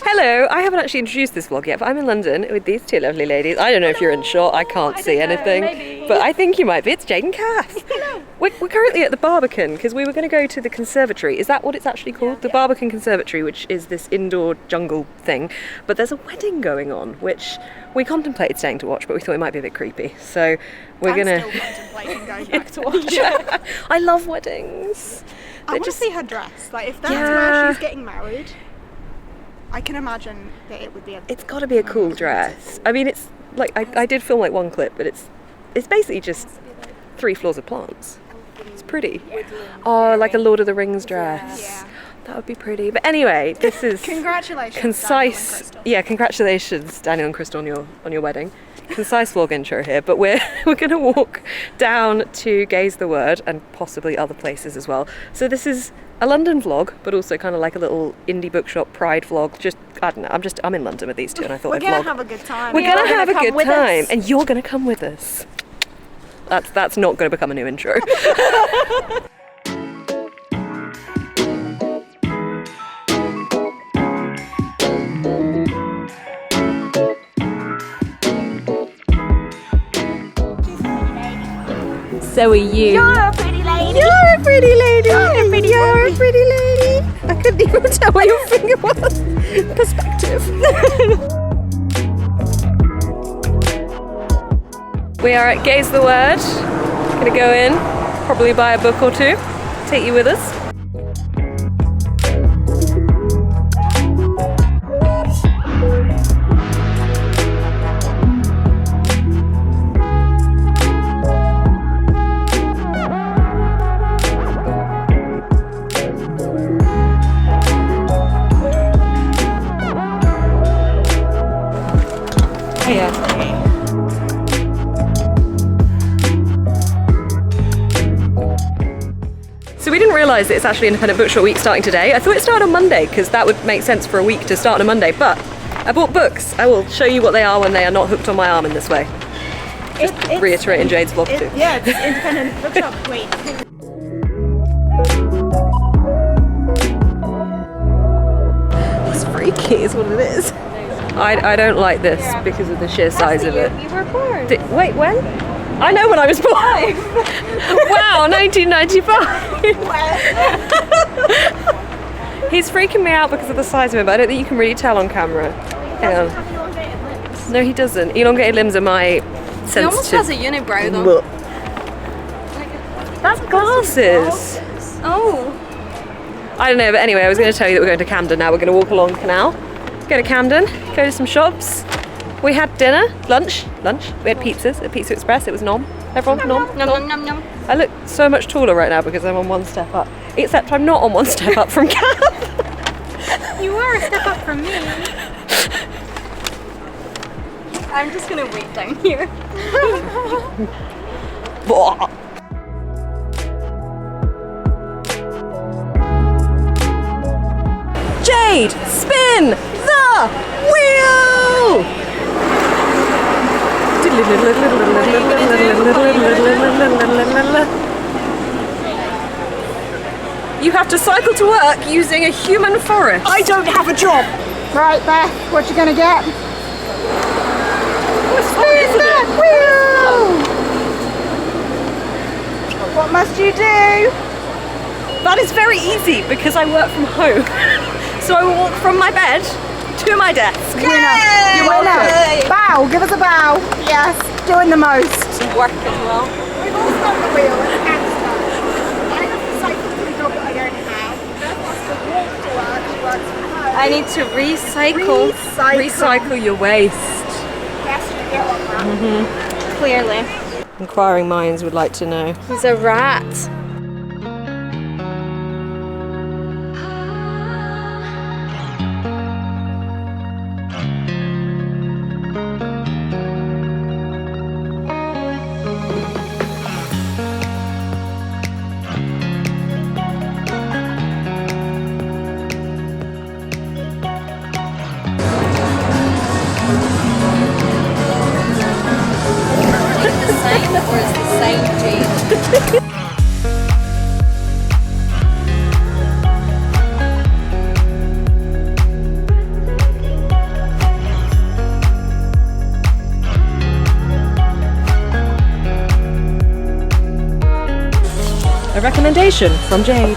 Hello, I haven't actually introduced this vlog yet, but I'm in London with these two lovely ladies. I don't know if you're in shot, I can't see anything, but I think you might be. It's Jade and Kath. Hello. We're currently at the Barbican because we were going to go to the conservatory. Is that what it's actually called? The Barbican Conservatory, which is this indoor jungle thing. But there's a wedding going on, which we contemplated staying to watch, but we thought it might be a bit creepy. So we're going to... I'm still contemplating going back to watch. I love weddings. I want to see her dress. Like, if that's where she's getting married, I can imagine that it would be It's got to be a cool dress. I mean, it's like I did film like one clip, but it's basically just 3 floors of plants. It's pretty. Oh, like a Lord of the Rings dress. Yeah. That would be pretty. But anyway, this is Congratulations, concise. Yeah, congratulations, Daniel and Crystal, on your wedding. Concise vlog intro here, but we're going to walk down to Gaze the Word and possibly other places as well. So this is a London vlog, but also kind of like a little indie bookshop pride vlog. Just, I don't know, I'm in London with these two and I thought I'd vlog. We're going to have a good time. We're going to have a good time and you're going to come with us. That's not going to become a new intro. So are you. You're a pretty lady. You're a pretty lady. You're a pretty lady. I couldn't even tell where your finger was. Perspective. We are at Gaze the Word. Gonna go in, probably buy a book or two, take you with us. So we didn't realise that it's actually Independent Bookshop Week starting today. I thought it started on Monday because that would make sense for a week to start on a Monday, but I bought books. I will show you what they are when they are not hooked on my arm in this way. Just reiterating Jade's vlog too. Yeah, it's Independent Bookshop Week. It's freaky is what it is. I don't like this because of the sheer size of it. You were born. Wait, when? I know when I was born. Wow, 1995. He's freaking me out because of the size of him, but I don't think you can really tell on camera. Hang on. Have elongated limbs. No, he doesn't. Elongated limbs are my sensitive. He almost has a unibrow though. That's glasses. Oh. I don't know, but anyway, I was going to tell you that we're going to Camden now. We're going to walk along Canal, go to Camden, go to some shops. We had dinner, lunch. We had pizzas at Pizza Express. It was nom. Everyone, nom. Nom. I look so much taller right now because I'm on one step up. Except I'm not on one step up from Kath. You are a step up from me. I'm just gonna wait down here. Jade, spin the wheel! You have to cycle to work using a human forest. I don't have a job. Right, Beth, what you gonna get? Spin that wheel! What must you do? That is very easy because I work from home. So I will walk from my bed to my desk. Winner. You're welcome. Bow, give us a bow. Yes, doing the most. Work as well. We've all done the wheel and hands done. I have to cycle to the job that I don't have. Beth has to walk to work. She works from home. I need to recycle. Recycle your waste. Yes, you get on that. Clearly. Inquiring minds would like to know. He's a rat. Or is the same Jade? recommendation from Jade.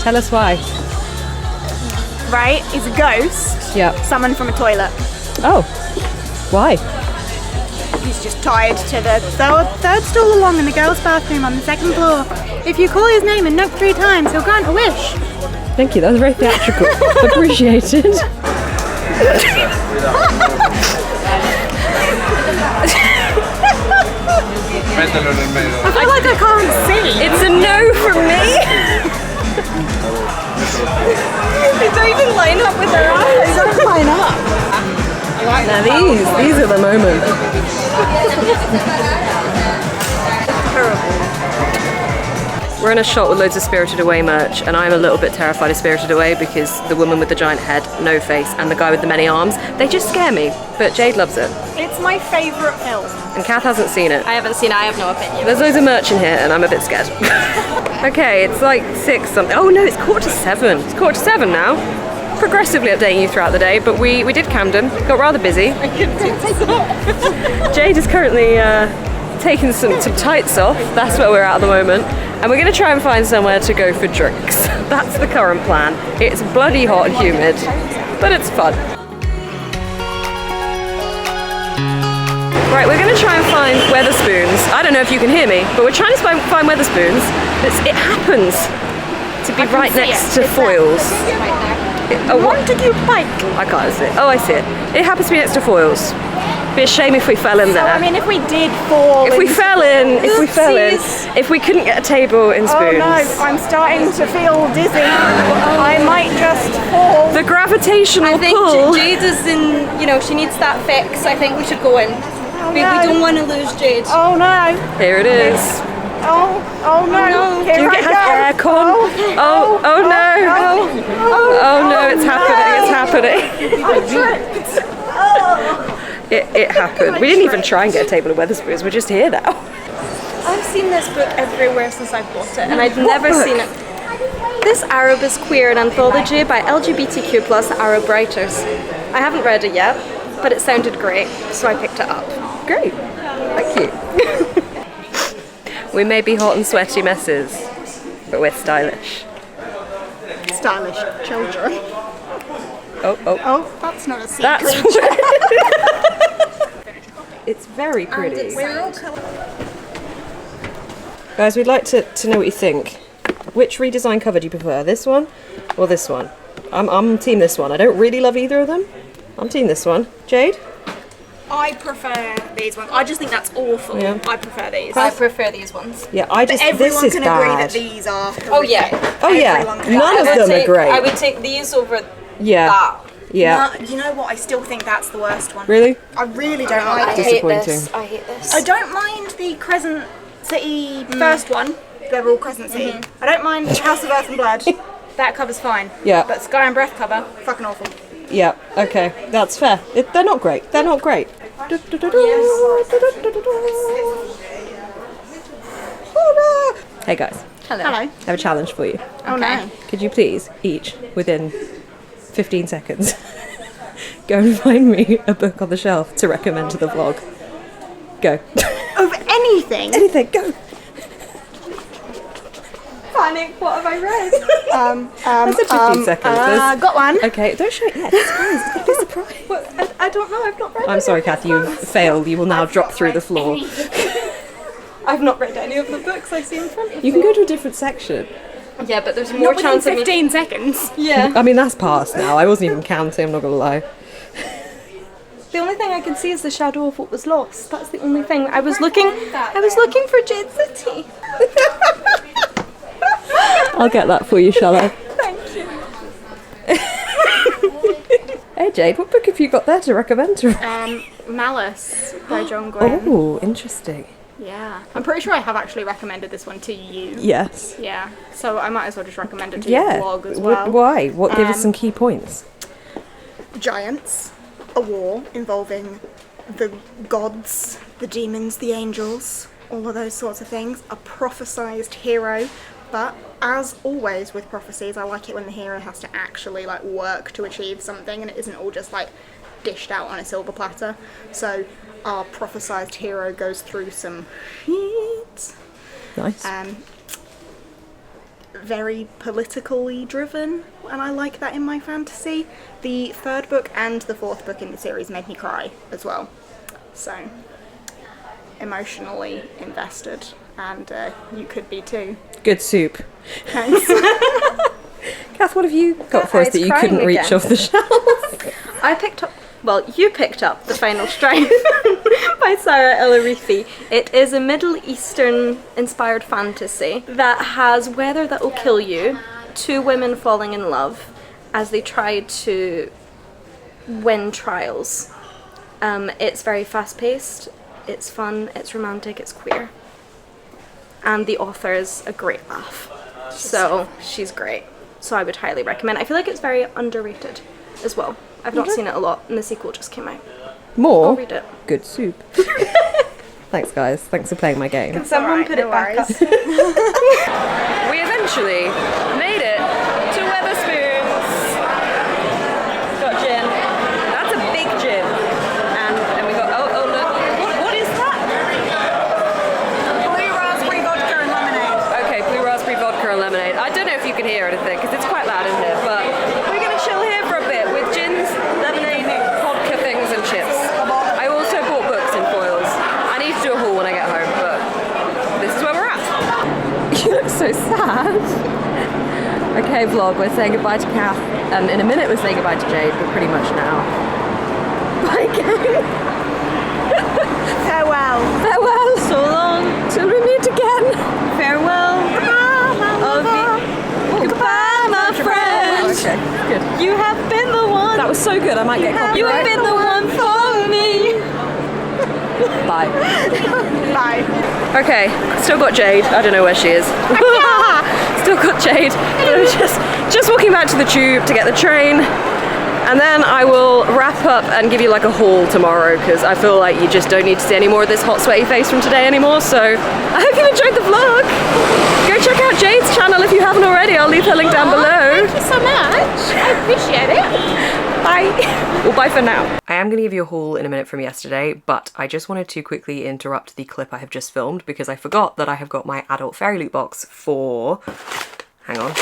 Tell us why. Right, it's a ghost. Yeah. Summoned from a toilet. Oh. Why? He's just tied to the third stool along in the girls' bathroom on the second floor. If you call his name and knock 3 times, he'll grant a wish. Thank you, that was very theatrical. Appreciated. I feel like I can't see. It's a no from me. They don't even line up with their eyes. They don't line up. Now these are the moments. We're in a shop with loads of Spirited Away merch, and I'm a little bit terrified of Spirited Away because the woman with the giant head, no face, and the guy with the many arms, they just scare me. But Jade loves it. It's my favourite film. And Kath hasn't seen it. I haven't seen it, I have no opinion. There's loads of merch in here, and I'm a bit scared. Okay, it's like 6 something. Oh no, it's 6:45. It's 6:45 now. Progressively updating you throughout the day, but we did Camden, got rather busy. Jade is currently taking some tights off. That's where we're at the moment. And we're going to try and find somewhere to go for drinks. That's the current plan. It's bloody hot and humid, but it's fun. Right, we're going to try and find Weatherspoons. I don't know if you can hear me, but we're trying to find Weatherspoons. It happens to be right next to Foyles. Want to do bike? I can't see it. Oh, I see it. It happens to be next to Foyles. Be a shame if we fell in there. I mean, if we did fall. If we fell in, if we couldn't get a table in Spoons. Oh no, I'm starting to feel dizzy. I might just fall. The gravitational I think pull. Jade is in, she needs that fix. I think we should go in. We don't want to lose Jade. Oh no. Here it is. Oh no. Do you get her aircon? Oh no. Oh no, it's happening. I tripped. It happened. We didn't even try and get a table of Weatherspoons. We're just here now. I've seen this book everywhere since I bought it, and I've never seen it. This Arab is Queer, an anthology by LGBTQ+ Arab writers. I haven't read it yet, but it sounded great, so I picked it up. Great. Thank you. We may be hot and sweaty messes, but we're stylish. Stylish children. Oh, that's not a secret. that's It's very pretty. Guys, we'd like to know what you think. Which redesign cover do you prefer? This one or this one? I'm team this one. I don't really love either of them. I'm team this one. Jade? I prefer these ones. I just think that's awful. Yeah. I prefer these. I prefer these ones. Yeah, Everyone this is can bad. agree that these are. Oh yeah. Oh yeah, none of them are great. I would take these over Yeah. that. Yeah. You know what? I still think that's the worst one. Really? I really don't like it. Disappointing. I hate this. I don't mind the Crescent City first one. They're all Crescent City. I don't mind House of Earth and Blood. That cover's fine. Yeah. But Sky and Breath cover, fucking awful. Yeah. Okay, that's fair. They're not great. They're not great. Hey guys, Hello. Hello. I have a challenge for you. Oh no. Could you please, each, within 15 seconds, go and find me a book on the shelf to recommend to the vlog? Go. Of anything. Anything, go. Panic. What have I read? That's a 15 seconds. Got one. Okay, don't show it yet. It's a surprise. It's a surprise. I don't know. I've not read. I'm sorry, Kath, you failed. You will now drop through the floor. I've not read any of the books I see in front of me. You can go to a different section. Yeah, but there's more chance of me. 15 seconds. Yeah. I mean, that's past now. I wasn't even counting, I'm not going to lie. The only thing I can see is the shadow of what was lost. That's the only thing. I was looking for Jade City. I'll get that for you, shall I? Thank you. Hey Jade, what book have you got there to recommend to Malice by John Gwynne. Oh, interesting. Yeah. I'm pretty sure I have actually recommended this one to you. Yes. Yeah. So I might as well just recommend it to Yeah. your vlog as well. Why? What? Give us some key points. Giants, a war involving the gods, the demons, the angels, all of those sorts of things. A prophesized hero, but as always with prophecies, I like it when the hero has to actually work to achieve something and it isn't all just dished out on a silver platter. So our prophesized hero goes through some heat. Nice. very politically driven, and I like that in my fantasy. The third book and the fourth book in the series made me cry as well. So, emotionally invested, and you could be too. Good soup. Thanks. Kath, what have you got for us that you couldn't reach off the shelf? I picked up, well, you picked up The Final Strife by Sarah El-Arifi. It is a Middle Eastern inspired fantasy that has Weather That Will Kill You, two women falling in love as they try to win trials. It's very fast paced, it's fun, it's romantic, it's queer. And the author is a great laugh. So she's great. So I would highly recommend. I feel like it's very underrated as well. I've not seen it a lot, and the sequel just came out. More? I'll read it. Good soup. Thanks, guys. Thanks for playing my game. Can someone put it back up? We eventually made it to Weatherspoons. Got gin. That's a big gin. And we got, oh look. What is that? Blue raspberry vodka and lemonade. Okay, blue raspberry vodka and lemonade. I don't know if you can hear anything because it's quite loud in here, but we're going to chill here for a bit with gins, lemonade, vodka things and chips. I also bought books in foils. I need to do a haul when I get home, but this is where we're at. You look so sad. Okay, vlog, we're saying goodbye to Kath. In a minute we're saying goodbye to Jade, but pretty much now. Bye, gang. Farewell. Farewell. So long. Till we meet again. Farewell. Goodbye, my friend. Okay, good. You have been the one. That was so good, I might get copyright. You have been the one for me. Bye. Bye. Okay, still got Jade. I don't know where she is. Still got Jade. But I'm just walking back to the tube to get the train. And then I will wrap up and give you like a haul tomorrow because I feel like you just don't need to see any more of this hot sweaty face from today anymore. So I hope you enjoyed the vlog. Go check out Jade's channel if you haven't already. I'll leave her link down below. Thank you so much. I appreciate it. Bye. Well, bye for now. I am going to give you a haul in a minute from yesterday, but I just wanted to quickly interrupt the clip I have just filmed because I forgot that I have got my adult Fairyloot box for... hang on.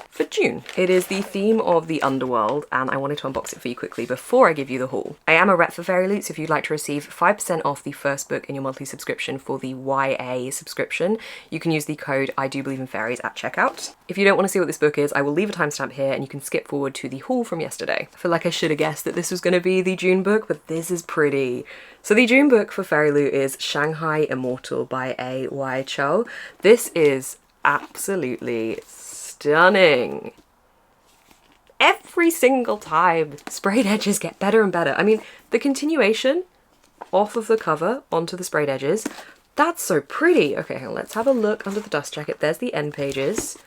For June. It is the theme of the underworld and I wanted to unbox it for you quickly before I give you the haul. I am a rep for Fairyloot, so if you'd like to receive 5% off the first book in your monthly subscription for the YA subscription, you can use the code I do believe in fairies at checkout. If you don't want to see what this book is, I will leave a timestamp here and you can skip forward to the haul from yesterday. I feel like I should have guessed that this was going to be the June book, but this is pretty. So the June book for Fairyloot is Shanghai Immortal by A.Y. Cho. This is absolutely stunning. Every single time, sprayed edges get better and better. I mean, the continuation off of the cover onto the sprayed edges, that's so pretty. Okay, hang on, let's have a look under the dust jacket. There's the end pages.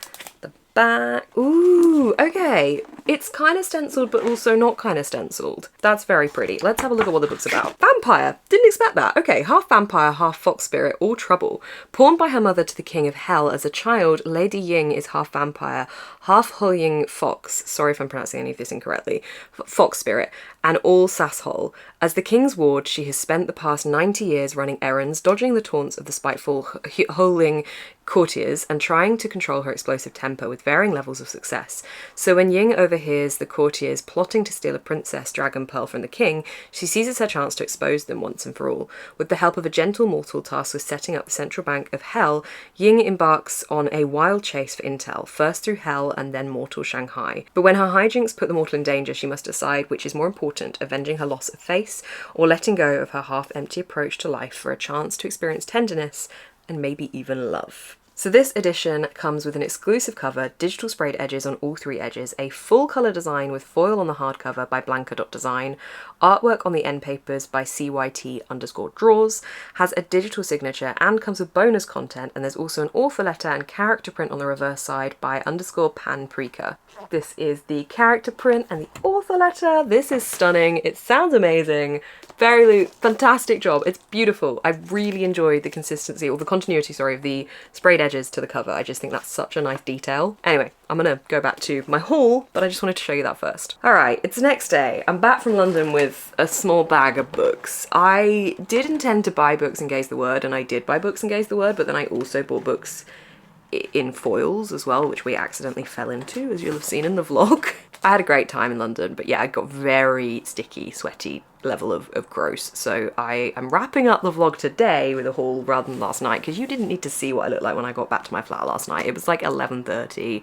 The back. Ooh, okay. It's kind of stenciled, but also not kind of stenciled. That's very pretty. Let's have a look at what the book's about. Vampire. Didn't expect that. Okay, half vampire, half fox spirit, all trouble. Pawned by her mother to the king of hell as a child, Lady Ying is half vampire, half Hulying fox. Sorry if I'm pronouncing any of this incorrectly. Fox spirit. And all sasshole. As the king's ward, she has spent the past 90 years running errands, dodging the taunts of the spiteful Hulying courtiers, and trying to control her explosive temper with varying levels of success. So when Ying overhears the courtiers plotting to steal a princess dragon pearl from the king, she seizes her chance to expose them once and for all. With the help of a gentle mortal tasked with setting up the central bank of hell, Ying embarks on a wild chase for intel, first through hell and then mortal Shanghai. But when her hijinks put the mortal in danger, she must decide which is more important, avenging her loss of face or letting go of her half-empty approach to life for a chance to experience tenderness and maybe even love. So this edition comes with an exclusive cover, digital sprayed edges on all three edges, a full colour design with foil on the hardcover by Blanca.design, artwork on the end papers by CYT_draws, has a digital signature and comes with bonus content, and there's also an author letter and character print on the reverse side by _Panprika. This is the character print and the author letter. This is stunning. It sounds amazing. Fairyloot, fantastic job. It's beautiful. I really enjoyed the consistency, or the continuity, sorry, of the sprayed edges to the cover. I just think that's such a nice detail. Anyway, I'm gonna go back to my haul, but I just wanted to show you that first. All right, it's the next day. I'm back from London with a small bag of books. I did intend to buy books and Gaze the Word, and I did buy books and Gaze the Word, but then I also bought books in foils as well, which we accidentally fell into, as you'll have seen in the vlog. I had a great time in London, but yeah, I got very sticky, sweaty level of gross. So I am wrapping up the vlog today with a haul rather than last night, because you didn't need to see what I looked like when I got back to my flat last night. It was like 11:30.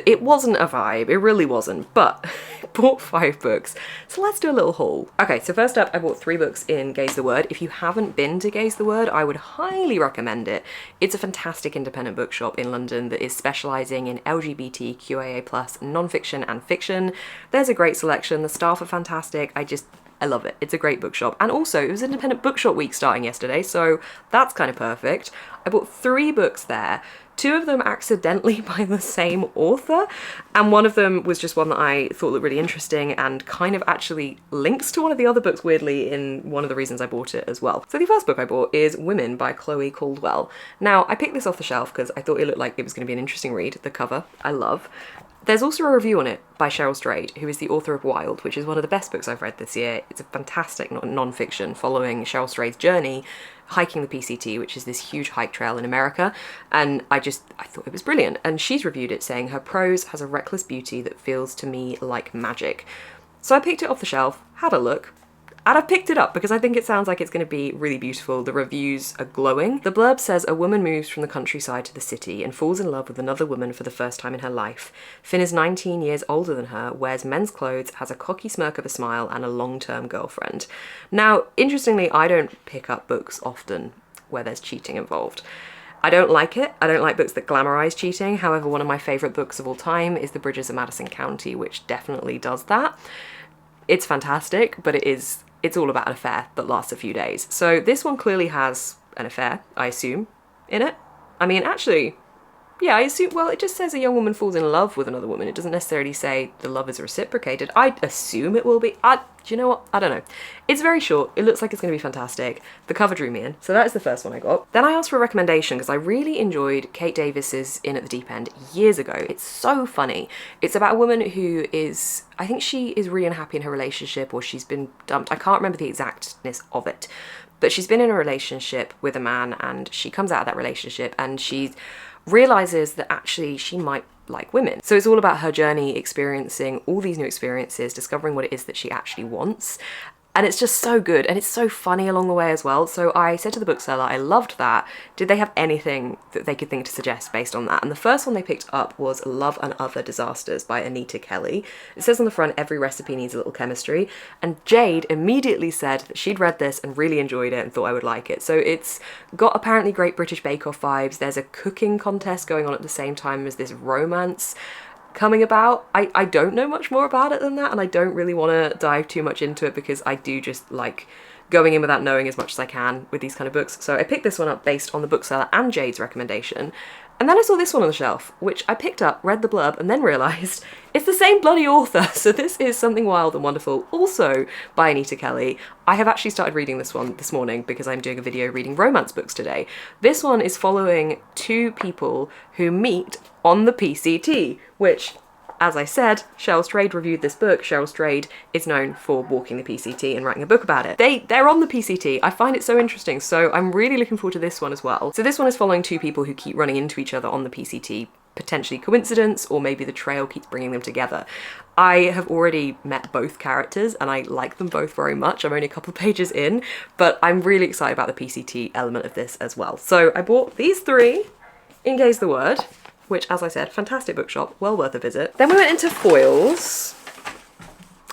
It wasn't a vibe, it really wasn't, but I bought 5 books, so let's do a little haul. Okay, so first up, I bought 3 books in Gaze the Word. If you haven't been to Gaze the Word, I would highly recommend it. It's a fantastic independent bookshop in London that is specialising in LGBTQIA+ non-fiction and fiction. There's a great selection, the staff are fantastic, I love it. It's a great bookshop. And also, it was Independent Bookshop Week starting yesterday, so that's kind of perfect. I bought 3 books there. 2 of them accidentally by the same author, and one of them was just one that I thought looked really interesting and kind of actually links to one of the other books weirdly in one of the reasons I bought it as well. So the first book I bought is Women by Chloe Caldwell. Now, I picked this off the shelf because I thought it looked like it was going to be an interesting read. The cover, I love. There's also a review on it by Cheryl Strayed, who is the author of Wild, which is one of the best books I've read this year. It's a fantastic non-fiction following Cheryl Strayed's journey hiking the PCT, which is this huge hike trail in America, and I thought it was brilliant. And she's reviewed it saying her prose has a reckless beauty that feels to me like magic. So I picked it off the shelf, had a look, and I've picked it up because I think it sounds like it's going to be really beautiful. The reviews are glowing. The blurb says, a woman moves from the countryside to the city and falls in love with another woman for the first time in her life. Finn is 19 years older than her, wears men's clothes, has a cocky smirk of a smile, and a long-term girlfriend. Now, interestingly, I don't pick up books often where there's cheating involved. I don't like it. I don't like books that glamorize cheating. However, one of my favourite books of all time is The Bridges of Madison County, which definitely does that. It's fantastic, but it's all about an affair that lasts a few days. So this one clearly has an affair, I assume, in it. I mean, actually, yeah, I assume, well, it just says a young woman falls in love with another woman. It doesn't necessarily say the love is reciprocated. I assume it will be. Do you know what? I don't know. It's very short. It looks like it's going to be fantastic. The cover drew me in. So that is the first one I got. Then I asked for a recommendation because I really enjoyed Kate Davis's In at the Deep End years ago. It's so funny. It's about a woman who is, I think she is really unhappy in her relationship, or she's been dumped. I can't remember the exactness of it. But she's been in a relationship with a man, and she comes out of that relationship and she realizes that actually she might like women. So it's all about her journey, experiencing all these new experiences, discovering what it is that she actually wants. And it's just so good, and it's so funny along the way as well. So I said to the bookseller, I loved that. Did they have anything that they could think to suggest based on that? And the first one they picked up was Love and Other Disasters by Anita Kelly. It says on the front, every recipe needs a little chemistry. And Jade immediately said that she'd read this and really enjoyed it and thought I would like it. So it's got apparently great British Bake Off vibes. There's a cooking contest going on at the same time as this romance coming about. I don't know much more about it than that, and I don't really want to dive too much into it because I do just like going in without knowing as much as I can with these kind of books. So I picked this one up based on the bookseller and Jade's recommendation. And then I saw this one on the shelf, which I picked up, read the blurb, and then realised it's the same bloody author. So this is Something Wild and Wonderful, also by Anita Kelly. I have actually started reading this one this morning because I'm doing a video reading romance books today. This one is following 2 people who meet on the PCT, which, as I said, Cheryl Strayed reviewed this book. Cheryl Strayed is known for walking the PCT and writing a book about it. They're on the PCT. I find it so interesting, so I'm really looking forward to this one as well. So this one is following 2 people who keep running into each other on the PCT, potentially coincidence, or maybe the trail keeps bringing them together. I have already met both characters and I like them both very much. I'm only a couple of pages in, but I'm really excited about the PCT element of this as well. So I bought these 3 in Gaze the Word, which, as I said, fantastic bookshop, well worth a visit. Then we went into foils,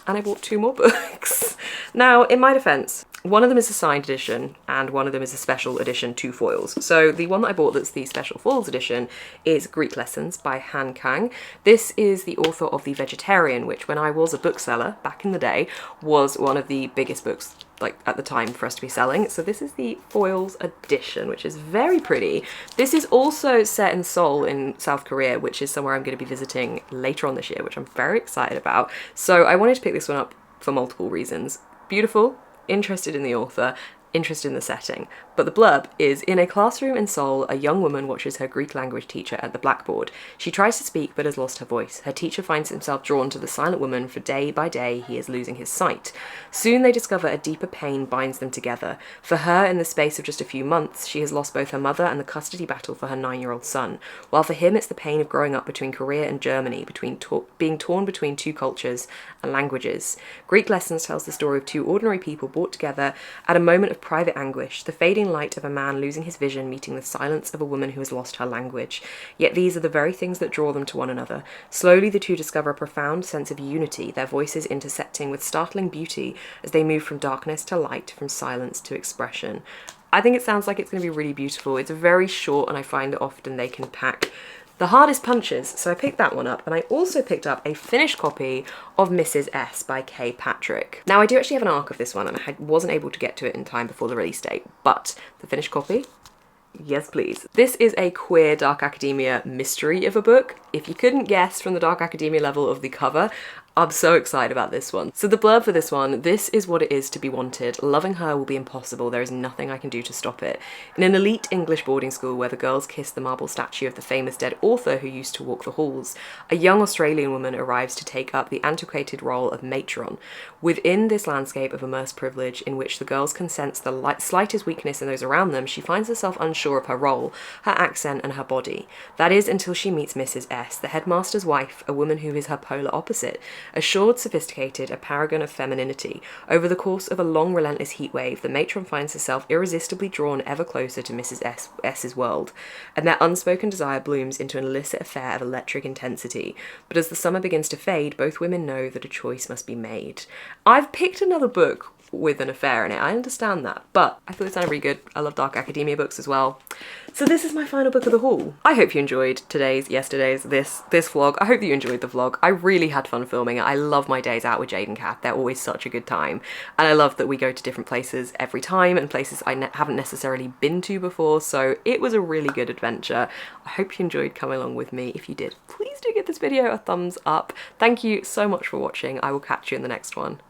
and I bought 2 more books. Now, in my defense, one of them is a signed edition, and one of them is a special edition 2 foils. So the one that I bought that's the special foils edition is Greek Lessons by Han Kang. This is the author of The Vegetarian, which, when I was a bookseller back in the day, was one of the biggest books like at the time for us to be selling. So this is the foils edition, which is very pretty. This is also set in Seoul in South Korea, which is somewhere I'm going to be visiting later on this year, which I'm very excited about. So I wanted to pick this one up for multiple reasons. Beautiful, interested in the author, interested in the setting, But the blurb is, in a classroom in Seoul, a young woman watches her Greek language teacher at the blackboard. She tries to speak but has lost her voice. Her teacher finds himself drawn to the silent woman, for day by day he is losing his sight. Soon they discover a deeper pain binds them together. For her, in the space of just a few months, she has lost both her mother and the custody battle for her 9-year-old son, while for him it's the pain of growing up between Korea and Germany, being torn between two cultures and languages. Greek Lessons tells the story of two ordinary people brought together at a moment of private anguish, the fading light of a man losing his vision meeting the silence of a woman who has lost her language. Yet these are the very things that draw them to one another. Slowly the two discover a profound sense of unity, their voices intersecting with startling beauty as they move from darkness to light, from silence to expression. I think it sounds like it's going to be really beautiful. It's very short, and I find that often they can pack the hardest punches, so I picked that one up, and I also picked up a finished copy of Mrs. S by K. Patrick. Now I do actually have an ARC of this one, and I wasn't able to get to it in time before the release date, but the finished copy, yes please. This is a queer dark academia mystery of a book. If you couldn't guess from the dark academia level of the cover, I'm so excited about this one. So the blurb for this one, this is what it is to be wanted. Loving her will be impossible. There is nothing I can do to stop it. In an elite English boarding school where the girls kiss the marble statue of the famous dead author who used to walk the halls, a young Australian woman arrives to take up the antiquated role of matron. Within this landscape of immersed privilege in which the girls can sense the slightest weakness in those around them, she finds herself unsure of her role, her accent and her body. That is until she meets Mrs. S, the headmaster's wife, a woman who is her polar opposite. Assured, sophisticated, a paragon of femininity, over the course of a long, relentless heatwave, the matron finds herself irresistibly drawn ever closer to Mrs. S's world, and their unspoken desire blooms into an illicit affair of electric intensity. But as the summer begins to fade, both women know that a choice must be made. I've picked another book with an affair in it, I understand that, but I thought it sounded really good. I love dark academia books as well. So this is my final book of the haul. I hope you enjoyed yesterday's, this vlog. I hope that you enjoyed the vlog. I really had fun filming it. I love my days out with Jade and Kath. They're always such a good time. And I love that we go to different places every time, and places I haven't necessarily been to before, so it was a really good adventure. I hope you enjoyed coming along with me. If you did, please do give this video a thumbs up. Thank you so much for watching. I will catch you in the next one.